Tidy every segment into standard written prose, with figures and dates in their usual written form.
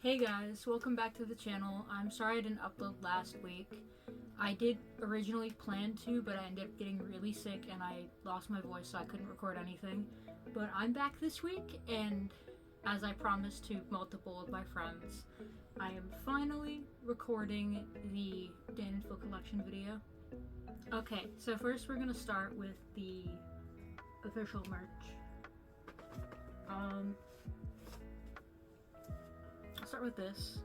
Hey guys, welcome back to the channel. I'm sorry I didn't upload last week. I did originally plan to, but I ended up getting really sick and I lost my voice, so I couldn't record anything. But I'm back this week, and as I promised to multiple of my friends, I am finally recording the Dan and Phil collection video. Okay, so first we're gonna start with the official merch. I'll start with this.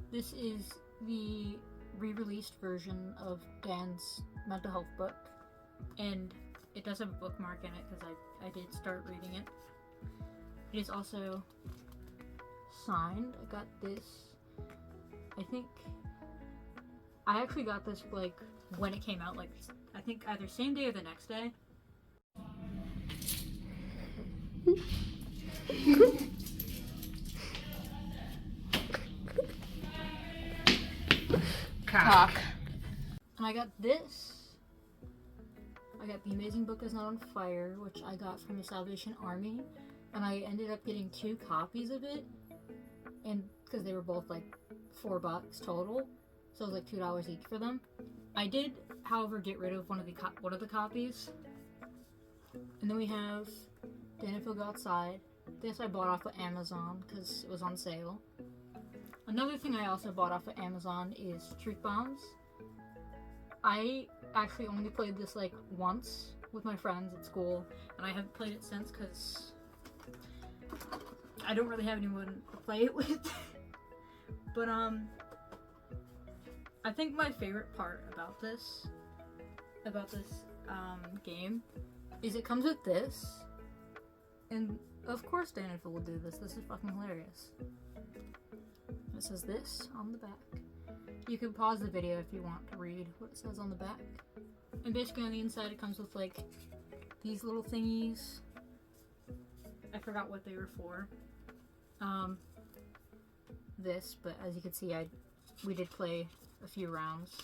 This is the re-released version of Dan's mental health book, and it does have a bookmark in it because I did start reading it. It is also signed. I got this, I actually got this like when it came out, like I think either same day or the next day. Cock. And I got this. I got The Amazing Book Is Not on Fire, which I got from the Salvation Army, and I ended up getting 2 copies of it, and because they were both like $4 total, so it was like $2 each for them. I did, however, get rid of one of the copies. And then we have Dan and Phil Go Outside. This I bought off of Amazon because it was on sale. Another thing I also bought off of Amazon is Truth Bombs. I actually only played this like once with my friends at school, and I haven't played it since because I don't really have anyone to play it with. But I think my favorite part about this game is it comes with this, and of course Dan and Phil will do this. This is fucking hilarious. It says this on the back. You can pause the video if you want to read what it says on the back. And basically on the inside it comes with like these little thingies. I forgot what they were for. This, but as you can see we did play a few rounds.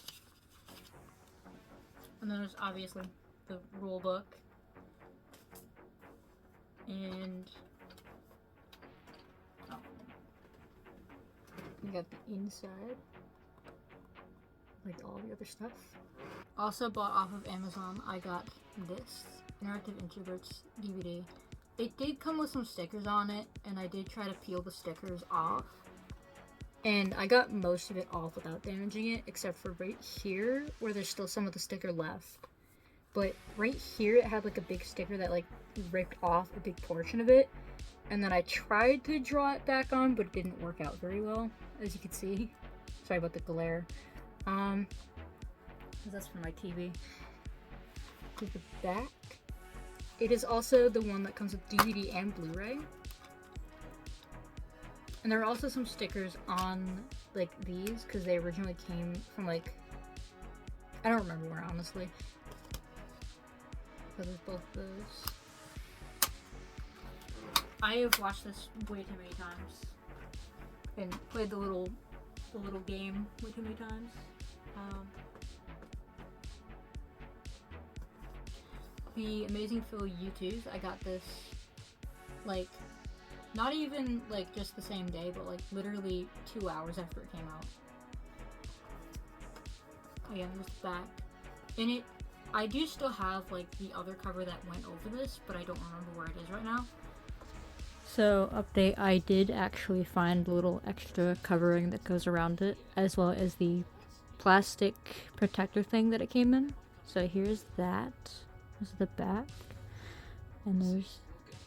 And then there's obviously the rule book. And you got the inside, like all the other stuff. Also bought off of Amazon, I got this Interactive Inverts DVD. It did come with some stickers on it, and I did try to peel the stickers off. And I got most of it off without damaging it, except for right here, where there's still some of the sticker left. But right here, it had like a big sticker that like ripped off a big portion of it. And then I tried to draw it back on, but it didn't work out very well, as you can see. Sorry about the glare. That's for my TV. To the back. It is also the one that comes with DVD and Blu-ray. And there are also some stickers on, like, these, because they originally came from, like, I don't remember where, honestly. So there's both those. I have watched this way too many times and played the little game way too many times. The Amazing Phil U2s, I got this like not even like just the same day, but like literally 2 hours after it came out. Again, there's the back. And I do still have like the other cover that went over this, but I don't remember where it is right now. So, update, I did actually find a little extra covering that goes around it, as well as the plastic protector thing that it came in. So here's that. There's the back. And there's the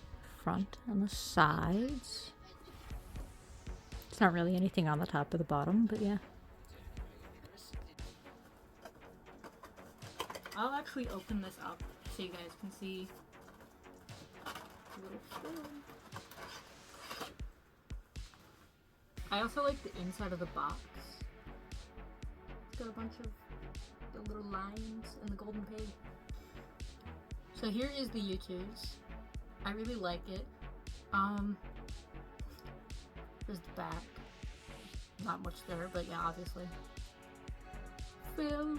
front and the sides. It's not really anything on the top or the bottom, but yeah. I'll actually open this up so you guys can see the little film. I also like the inside of the box. It's got a bunch of the little lines and the golden pig. So here is the U2s. I really like it. There's the back. Not much there, but yeah, obviously. Phil.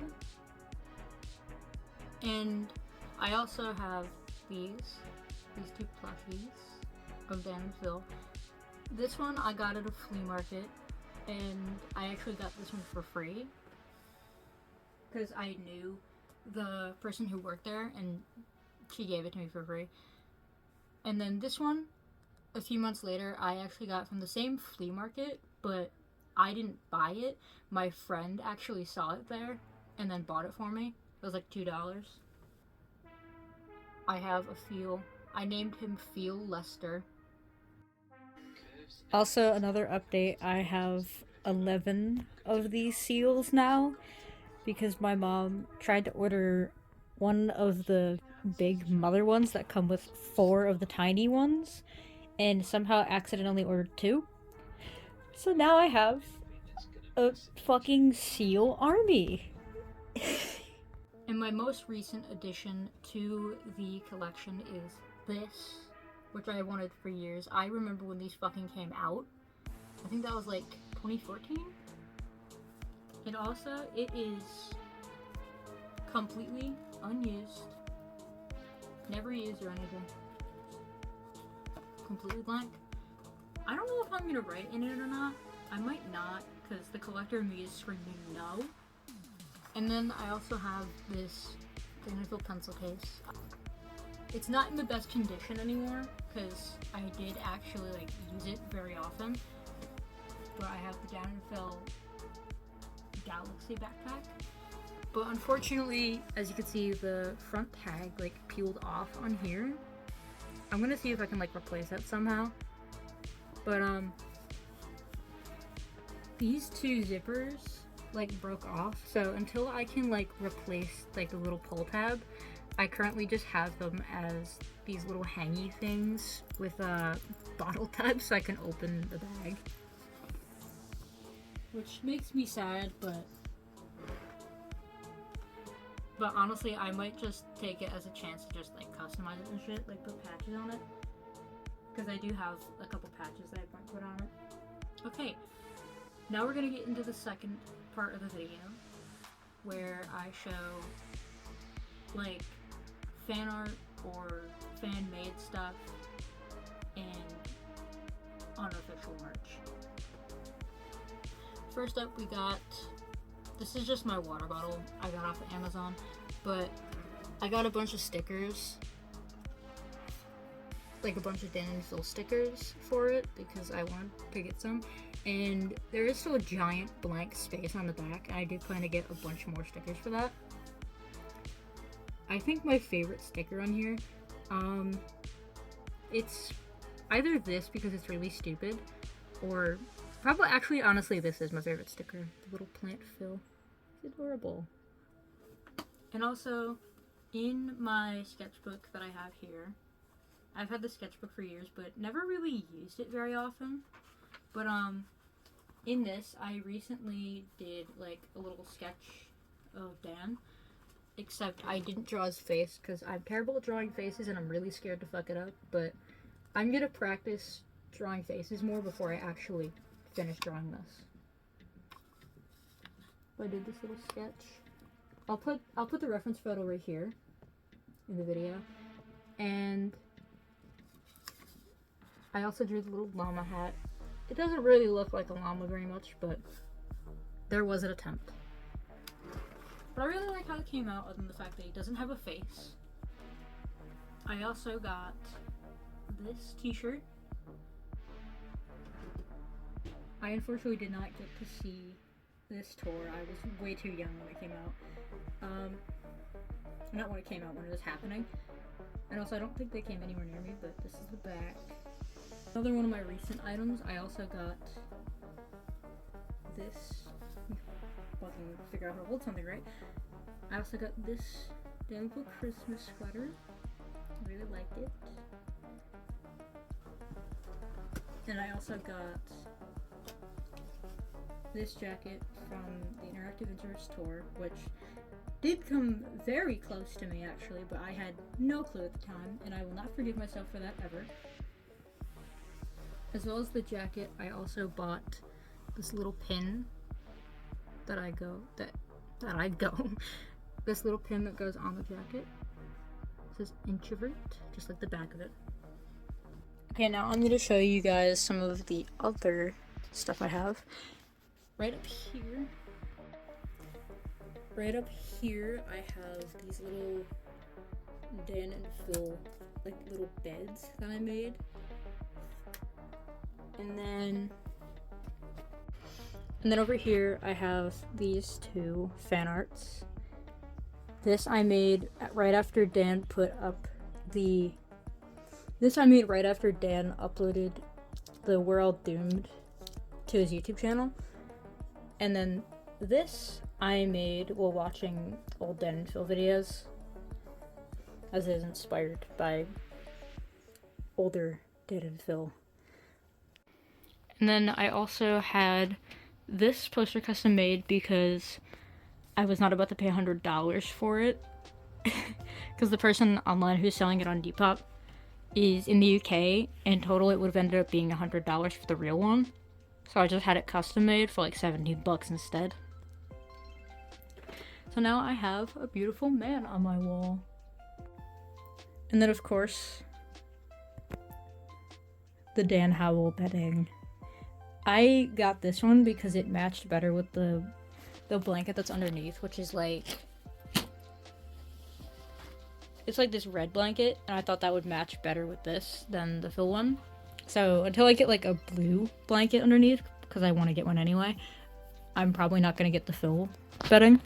And I also have these 2 plushies of Dan and Phil. This one I got at a flea market, and I actually got this one for free because I knew the person who worked there and she gave it to me for free. And then this one, a few months later, I actually got from the same flea market, but I didn't buy it. My friend actually saw it there and then bought it for me. It was like $2. I have a Feel. I named him Feel Lester. Also, another update, I have 11 of these seals now because my mom tried to order one of the big mother ones that come with 4 of the tiny ones and somehow accidentally ordered 2. So now I have a fucking seal army. And my most recent addition to the collection is this, which I wanted for years. I remember when these fucking came out. I think that was like 2014. And also, it is completely unused, never used or anything. Completely blank. I don't know if I'm gonna write in it or not. I might not, because the collector in me is screaming no. And then I also have this Fanarts pencil case. It's not in the best condition anymore, because I did actually like use it very often. But I have the Downfill Galaxy backpack. But unfortunately, as you can see, the front tag like peeled off on here. I'm gonna see if I can like replace that somehow. But these 2 zippers like broke off, so until I can like replace like the little pull tab, I currently just have them as these little hangy things with bottle tabs so I can open the bag. Which makes me sad, but honestly, I might just take it as a chance to just like customize it and shit, like put patches on it. Because I do have a couple patches that I might put on it. Okay, now we're gonna get into the second part of the video, where I show like fan art or fan-made stuff and unofficial merch. First up, we got, this is just my water bottle I got off of Amazon, but I got a bunch of stickers, like a bunch of Denzel stickers for it because I wanted to get some, and there is still a giant blank space on the back, and I do plan to get a bunch more stickers for that. I think my favorite sticker on here, it's either this because it's really stupid, or probably, actually, honestly, this is my favorite sticker. The little plant fill. It's adorable. And also, in my sketchbook that I have here, I've had the sketchbook for years, but never really used it very often. But, in this, I recently did, like, a little sketch of Dan. Except I didn't draw his face, because I'm terrible at drawing faces, and I'm really scared to fuck it up. But I'm gonna practice drawing faces more before I actually finish drawing this. I did this little sketch. I'll put the reference photo right here in the video. And I also drew the little llama hat. It doesn't really look like a llama very much, but there was an attempt. But I really like how it came out, other than the fact that he doesn't have a face. I also got this t-shirt. I unfortunately did not get to see this tour. I was way too young when it came out. Not when it came out, when it was happening. And also, I don't think they came anywhere near me, but this is the back. Another one of my recent items, I also got this. Fucking figure out how to hold something right. I also got this Deadpool Christmas sweater. I really liked it. And I also got this jacket from the Interactive Inverts tour, which did come very close to me actually, but I had no clue at the time, and I will not forgive myself for that ever. As well as the jacket, I also bought this little pin that I go, this little pin that goes on the jacket. It says introvert, just like the back of it. Okay, now I'm gonna show you guys some of the other stuff I have. Right up here, I have these little Dan and Phil, like little beds that I made. And then over here, I have these two fan arts. This I made right after Dan uploaded the We're All Doomed to his YouTube channel. And then this I made while watching old Dan and Phil videos, as it is inspired by older Dan and Phil. And then I also had this poster custom made because I was not about to pay $100 for it. Because the person online who's selling it on Depop is in the UK, and total it would have ended up being $100 for the real one. So I just had it custom made for like 17 bucks instead. So now I have a beautiful man on my wall. And then of course, the Dan Howell bedding. I got this one because it matched better with the blanket that's underneath, which is like, it's like this red blanket, and I thought that would match better with this than the Phil one. So until I get like a blue blanket underneath, because I want to get one anyway, I'm probably not going to get the Phil bedding.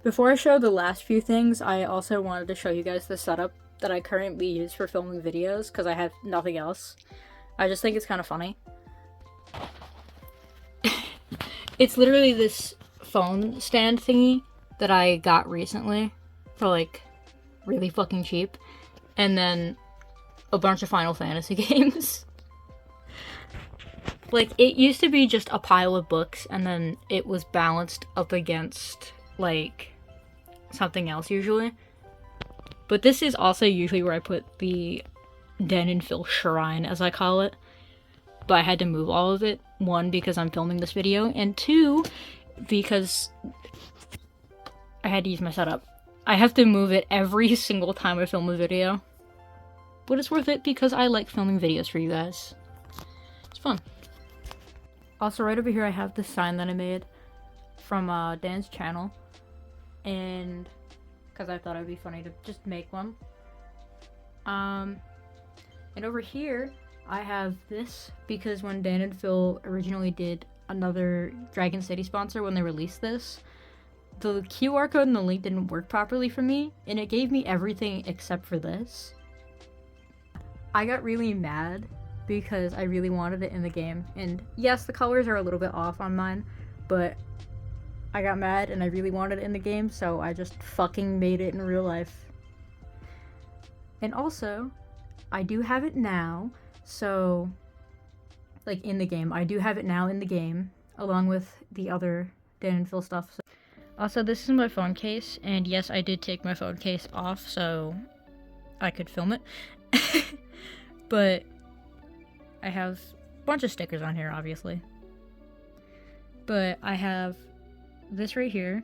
Before I show the last few things, I also wanted to show you guys the setup that I currently use for filming videos, because I have nothing else. I just think it's kind of funny. It's literally this phone stand thingy that I got recently for like really fucking cheap, and then a bunch of Final Fantasy games. Like, it used to be just a pile of books, and then it was balanced up against like something else usually. But this is also usually where I put the Dan and Phil shrine, as I call it. But I had to move all of it. One, because I'm filming this video, and two, because I had to use my setup. I have to move it every single time I film a video. But it's worth it because I like filming videos for you guys. It's fun. Also, right over here I have this sign that I made from Dan's channel. And because I thought it would be funny to just make one. And over here I have this because when Dan and Phil originally did another Dragon City sponsor, when they released this, the QR code and the link didn't work properly for me, and it gave me everything except for this. I got really mad because I really wanted it in the game, and yes, the colors are a little bit off on mine, but I got mad and I really wanted it in the game, so I just fucking made it in real life. And also, I do have it now, so, like, in the game. I do have it now in the game, along with the other Dan and Phil stuff. So. Also, this is my phone case, and yes, I did take my phone case off so I could film it. But I have a bunch of stickers on here, obviously. But I have this right here,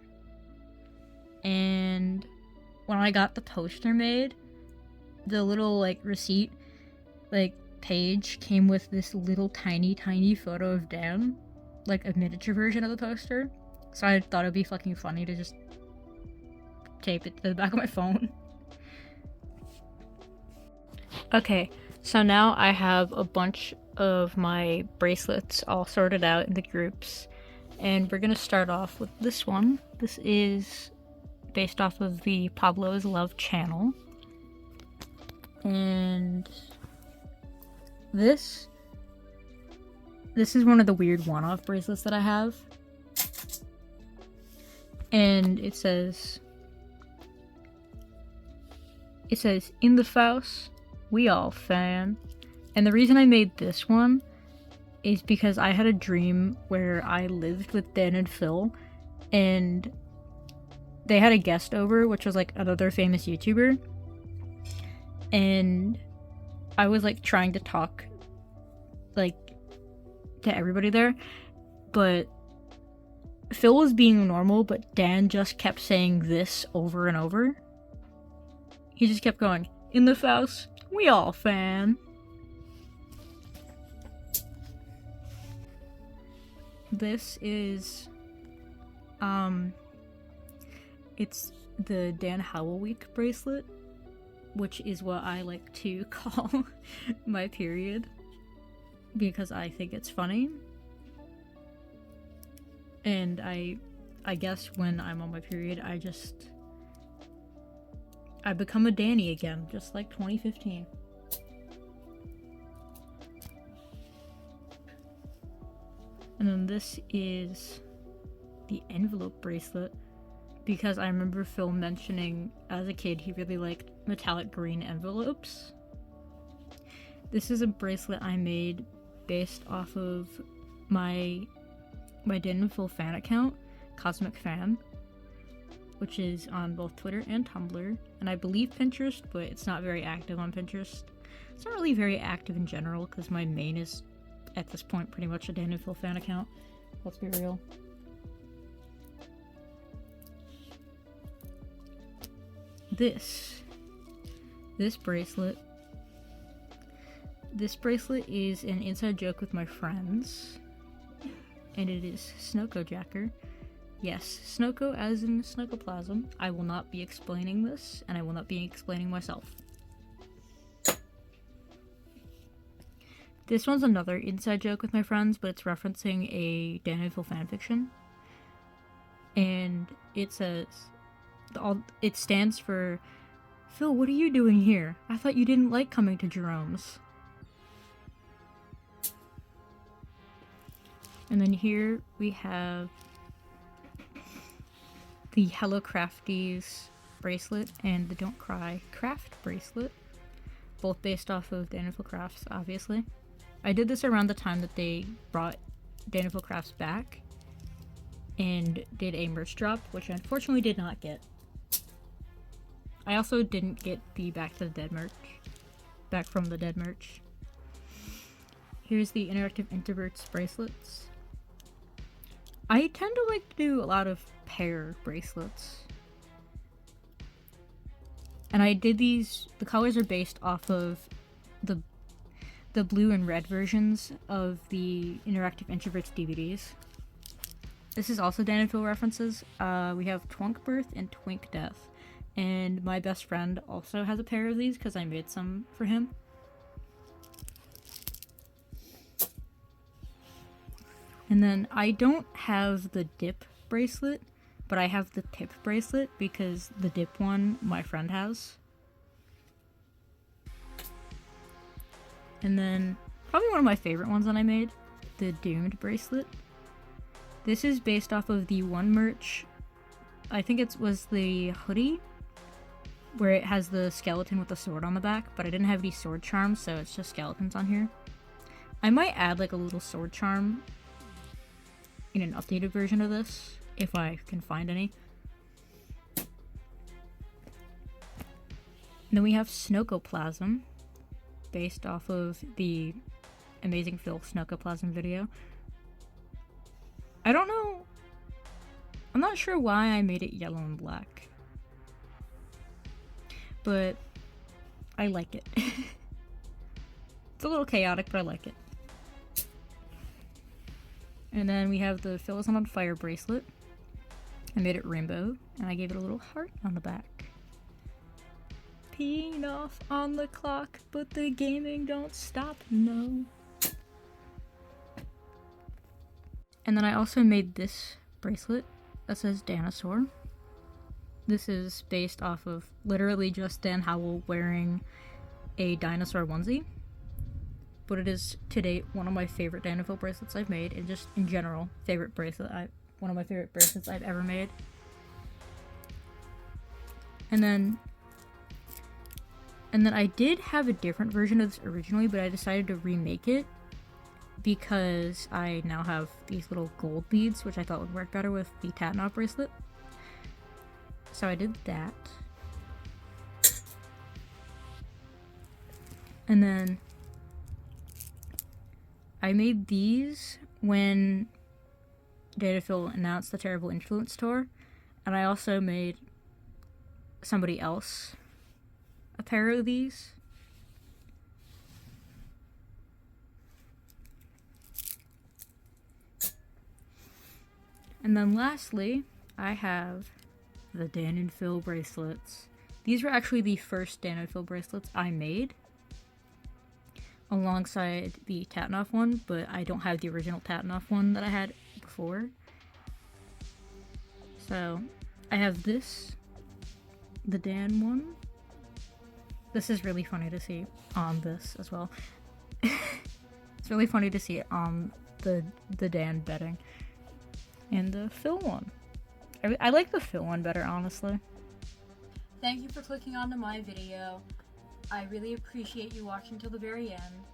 and when I got the poster made, the little, like, receipt, like, page came with this little tiny photo of Dan, like a miniature version of the poster. So I thought it'd be fucking funny to just tape it to the back of my phone. Okay, so now I have a bunch of my bracelets all sorted out into groups, and we're gonna start off with this one. This is based off of the Pablo's Love channel. And this is one of the weird one-off bracelets that I have. And it says, in the Faust, we all fan. And the reason I made this one is because I had a dream where I lived with Dan and Phil, and they had a guest over, which was like another famous YouTuber. And I was like trying to talk like to everybody there, but Phil was being normal, but Dan just kept saying this over and over. He just kept going, in the Faust, We all fan. This is, it's the Dan Howell Week bracelet, which is what I like to call my period, because I think it's funny. And I guess when I'm on my period, I become a Danny again, just like 2015. And then this is the envelope bracelet, because I remember Phil mentioning as a kid he really liked metallic green envelopes. This is a bracelet I made based off of my Dan and Phil fan account, Cosmic Fan, which is on both Twitter and Tumblr, and I believe Pinterest, but it's not very active on Pinterest. It's not really very active in general, because my main is, at this point, pretty much a Dan and Phil fan account. Let's be real. This bracelet is an inside joke with my friends, and it is Snoko Jacker. Yes, Snoko as in Snokoplasm. I will not be explaining this, and I will not be explaining myself. This one's another inside joke with my friends, but it's referencing a Dan and Phil fanfiction. And it says, it stands for, "Phil, what are you doing here? I thought you didn't like coming to Jerome's." And then here we have the Hello Crafties bracelet and the Don't Cry Craft bracelet, both based off of Dan and Phil Crafts, obviously. I did this around the time that they brought Dan and Phil Crafts back and did a merch drop, which I unfortunately did not get. I also didn't get the Back from the Dead merch. Here's the interactive Inverts bracelets. I tend to like to do a lot of pair bracelets. And I did these, the colors are based off of the blue and red versions of the interactive Introverts DVDs. This is also Dan and Phil references. We have Twunk Birth and Twink Death. And my best friend also has a pair of these because I made some for him. And then I don't have the dip bracelet, but I have the tip bracelet because the dip one my friend has. And then probably one of my favorite ones that I made, the Doomed bracelet. This is based off of the one merch, I think it was the hoodie, where it has the skeleton with the sword on the back, but I didn't have any sword charms, so it's just skeletons on here. I might add like a little sword charm in an updated version of this, if I can find any. And then we have Snokoplasm, based off of the Amazing Phil Snokoplasm video. I don't know, I'm not sure why I made it yellow and black, but I like it. It's a little chaotic, but I like it. And then we have the Phil Isn't on Fire bracelet. I made it rainbow, and I gave it a little heart on the back. Peeing off on the clock, but the gaming don't stop, no. And then I also made this bracelet that says Dinosaur. This is based off of literally just Dan Howell wearing a dinosaur onesie. But it is, to date, one of my favorite Dan and Phil bracelets I've made, and just in general, one of my favorite bracelets I've ever made. And then I did have a different version of this originally, but I decided to remake it because I now have these little gold beads, which I thought would work better with the Tatnov bracelet. So I did that. And then I made these when Phil announced the Terrible Influence tour, and I also made somebody else a pair of these. And then lastly, I have the Dan and Phil bracelets. These were actually the first Dan and Phil bracelets I made, alongside the Tatanoff one, but I don't have the original Tatanoff one that I had before. So, I have this, the Dan one. This is really funny to see on this as well. It's really funny to see it on the Dan bedding. And the Phil one. I like the Phil one better, honestly. Thank you for clicking onto my video. I really appreciate you watching till the very end,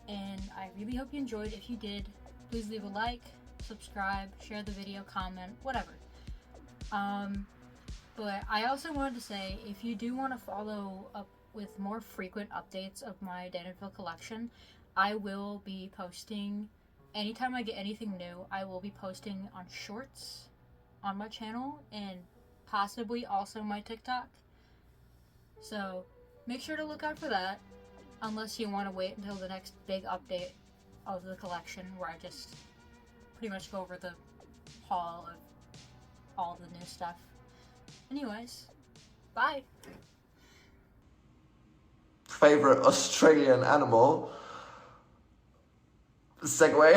and I really hope you enjoyed. If you did, please leave a like, subscribe, share the video, comment, whatever. But I also wanted to say, if you do want to follow up with more frequent updates of my Dan and Phil collection, I will be posting, anytime I get anything new, I will be posting on shorts on my channel, and possibly also my TikTok. So make sure to look out for that, unless you want to wait until the next big update of the collection, where I just pretty much go over the haul of all the new stuff. Anyways, bye! Favorite Australian animal? Segue.